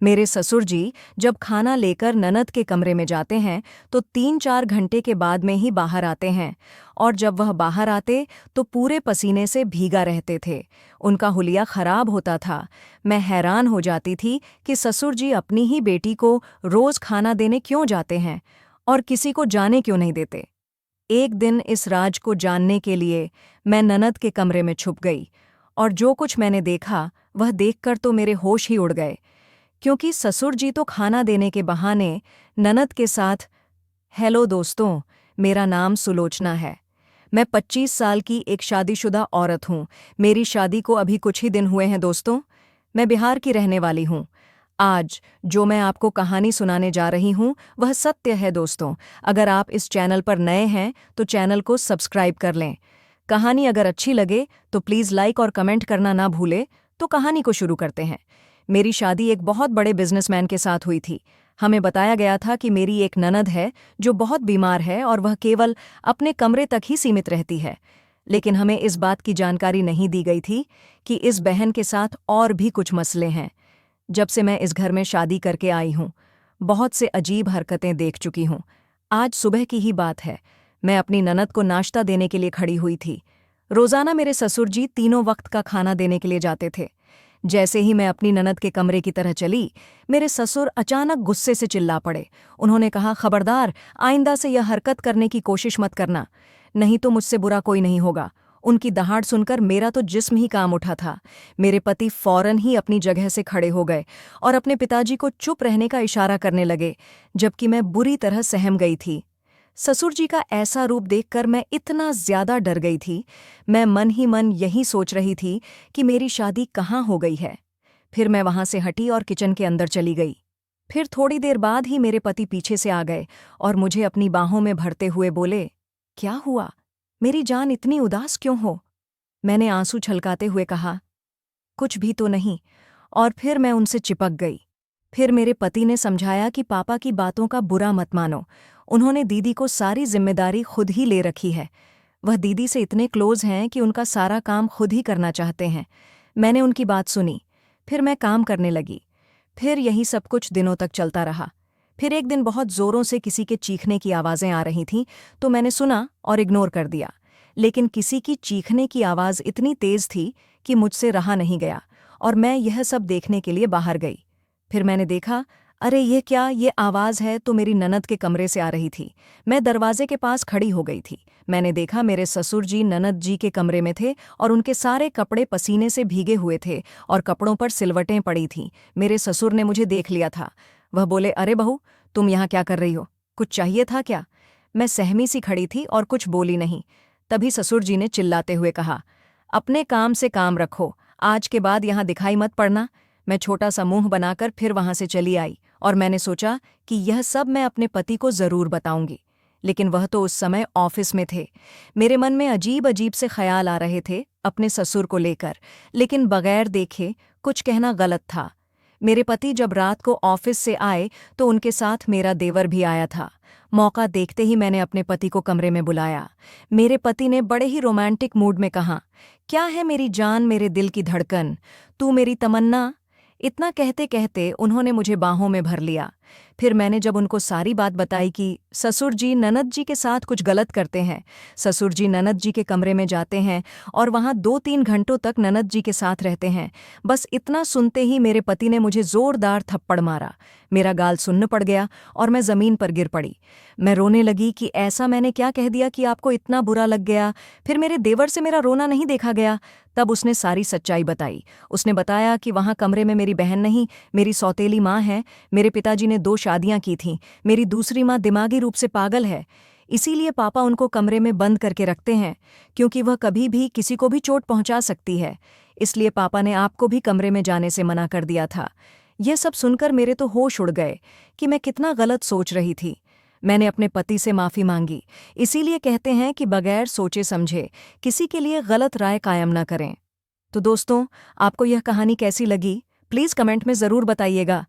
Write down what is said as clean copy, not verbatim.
मेरे ससुर जी जब खाना लेकर ननद के कमरे में जाते हैं तो 3-4 घंटे के बाद में ही बाहर आते हैं। और जब वह बाहर आते तो पूरे पसीने से भीगा रहते थे। उनका हुलिया खराब होता था। मैं हैरान हो जाती थी कि ससुर जी अपनी ही बेटी को रोज खाना देने क्यों जाते हैं और किसी को जाने क्यों नहीं देते। एक दिन इस राज को जानने के लिए मैं ननद के कमरे में छुप गई, और जो कुछ मैंने देखा वह देखकर तो मेरे होश ही उड़ गए। क्योंकि ससुर जी तो खाना देने के बहाने ननद के साथ। हेलो दोस्तों, मेरा नाम सुलोचना है। मैं 25 साल की एक शादीशुदा औरत हूँ। मेरी शादी को अभी कुछ ही दिन हुए हैं दोस्तों। मैं बिहार की रहने वाली हूँ। आज जो मैं आपको कहानी सुनाने जा रही हूँ वह सत्य है दोस्तों। अगर आप इस चैनल पर नए हैं तो चैनल को सब्सक्राइब कर लें। कहानी अगर अच्छी लगे तो प्लीज़ लाइक और कमेंट करना ना भूलें। तो कहानी को शुरू करते हैं। मेरी शादी एक बहुत बड़े बिजनेसमैन के साथ हुई थी। हमें बताया गया था कि मेरी एक ननद है जो बहुत बीमार है और वह केवल अपने कमरे तक ही सीमित रहती है। लेकिन हमें इस बात की जानकारी नहीं दी गई थी कि इस बहन के साथ और भी कुछ मसले हैं। जब से मैं इस घर में शादी करके आई हूँ, बहुत से अजीब हरकतें देख चुकी हूँ। आज सुबह की ही बात है। मैं अपनी ननद को नाश्ता देने के लिए खड़ी हुई थी। रोज़ाना मेरे ससुर जी तीनों वक्त का खाना देने के लिए जाते थे। जैसे ही मैं अपनी ननद के कमरे की तरह चली, मेरे ससुर अचानक गुस्से से चिल्ला पड़े। उन्होंने कहा, खबरदार, आइंदा से यह हरकत करने की कोशिश मत करना, नहीं तो मुझसे बुरा कोई नहीं होगा। उनकी दहाड़ सुनकर मेरा तो जिस्म ही काम उठा था। मेरे पति फौरन ही अपनी जगह से खड़े हो गए और अपने पिताजी को चुप रहने का इशारा करने लगे, जबकि मैं बुरी तरह सहम गई थी। ससुर जी का ऐसा रूप देखकर मैं इतना ज्यादा डर गई थी। मैं मन ही मन यही सोच रही थी कि मेरी शादी कहाँ हो गई है। फिर मैं वहां से हटी और किचन के अंदर चली गई। फिर थोड़ी देर बाद ही मेरे पति पीछे से आ गए और मुझे अपनी बाहों में भरते हुए बोले, क्या हुआ? मेरी जान इतनी उदास क्यों हो? मैंने आंसू छलकाते हुए कहा, कुछ भी तो नहीं। और फिर मैं उनसे चिपक गई। फिर मेरे पति ने समझाया कि पापा की बातों का बुरा मत मानो। उन्होंने दीदी को सारी जिम्मेदारी खुद ही ले रखी है। वह दीदी से इतने क्लोज हैं कि उनका सारा काम खुद ही करना चाहते हैं। मैंने उनकी बात सुनी। फिर मैं काम करने लगी। फिर यही सब कुछ दिनों तक चलता रहा। फिर एक दिन बहुत जोरों से किसी के चीखने की आवाज़ें आ रही थीं, तो मैंने सुना और इग्नोर कर दिया। लेकिन किसी की चीखने की आवाज़ इतनी तेज़ थी कि मुझसे रहा नहीं गया और मैं यह सब देखने के लिए बाहर गई। फिर मैंने देखा, अरे ये क्या, ये आवाज़ है तो मेरी ननद के कमरे से आ रही थी। मैं दरवाजे के पास खड़ी हो गई थी। मैंने देखा मेरे ससुर जी ननद जी के कमरे में थे और उनके सारे कपड़े पसीने से भीगे हुए थे और कपड़ों पर सिलवटें पड़ी थीं। मेरे ससुर ने मुझे देख लिया था। वह बोले, अरे बहू, तुम यहाँ क्या कर रही हो? कुछ चाहिए था क्या? मैं सहमी सी खड़ी थी और कुछ बोली नहीं। तभी ससुर जी ने चिल्लाते हुए कहा, अपने काम से काम रखो, आज के बाद यहाँ दिखाई मत पड़ना। मैं छोटा सा मुंह बनाकर फिर वहां से चली आई और मैंने सोचा कि यह सब मैं अपने पति को जरूर बताऊंगी। लेकिन वह तो उस समय ऑफिस में थे। मेरे मन में अजीब अजीब से ख्याल आ रहे थे अपने ससुर को लेकर, लेकिन बगैर देखे कुछ कहना गलत था। मेरे पति जब रात को ऑफिस से आए तो उनके साथ मेरा देवर भी आया था। मौका देखते ही मैंने अपने पति को कमरे में बुलाया। मेरे पति ने बड़े ही रोमांटिक मूड में कहा, क्या है मेरी जान, मेरे दिल की धड़कन, तू मेरी तमन्ना। इतना कहते कहते उन्होंने मुझे बाहों में भर लिया। फिर मैंने जब उनको सारी बात बताई कि ससुर जी ननद जी के साथ कुछ गलत करते हैं, ससुर जी ननद जी के कमरे में जाते हैं और वहां 2-3 घंटों तक ननद जी के साथ रहते हैं, बस इतना सुनते ही मेरे पति ने मुझे जोरदार थप्पड़ मारा। मेरा गाल सुन्न पड़ गया और मैं जमीन पर गिर पड़ी। मैं रोने लगी कि ऐसा मैंने क्या कह दिया कि आपको इतना बुरा लग गया। फिर मेरे देवर से मेरा रोना नहीं देखा गया। तब उसने सारी सच्चाई बताई। उसने बताया कि वहां कमरे में मेरी बहन नहीं, मेरी सौतेली माँ है। मेरे पिताजी ने 2 शादियां की थीं। मेरी दूसरी माँ दिमागी रूप से पागल है, इसीलिए पापा उनको कमरे में बंद करके रखते हैं, क्योंकि वह कभी भी किसी को भी चोट पहुंचा सकती है। इसलिए पापा ने आपको भी कमरे में जाने से मना कर दिया था। यह सब सुनकर मेरे तो होश उड़ गए कि मैं कितना गलत सोच रही थी। मैंने अपने पति से माफ़ी मांगी। इसीलिए कहते हैं कि बगैर सोचे समझे किसी के लिए गलत राय कायम न करें। तो दोस्तों, आपको यह कहानी कैसी लगी? प्लीज़ कमेंट में ज़रूर बताइएगा।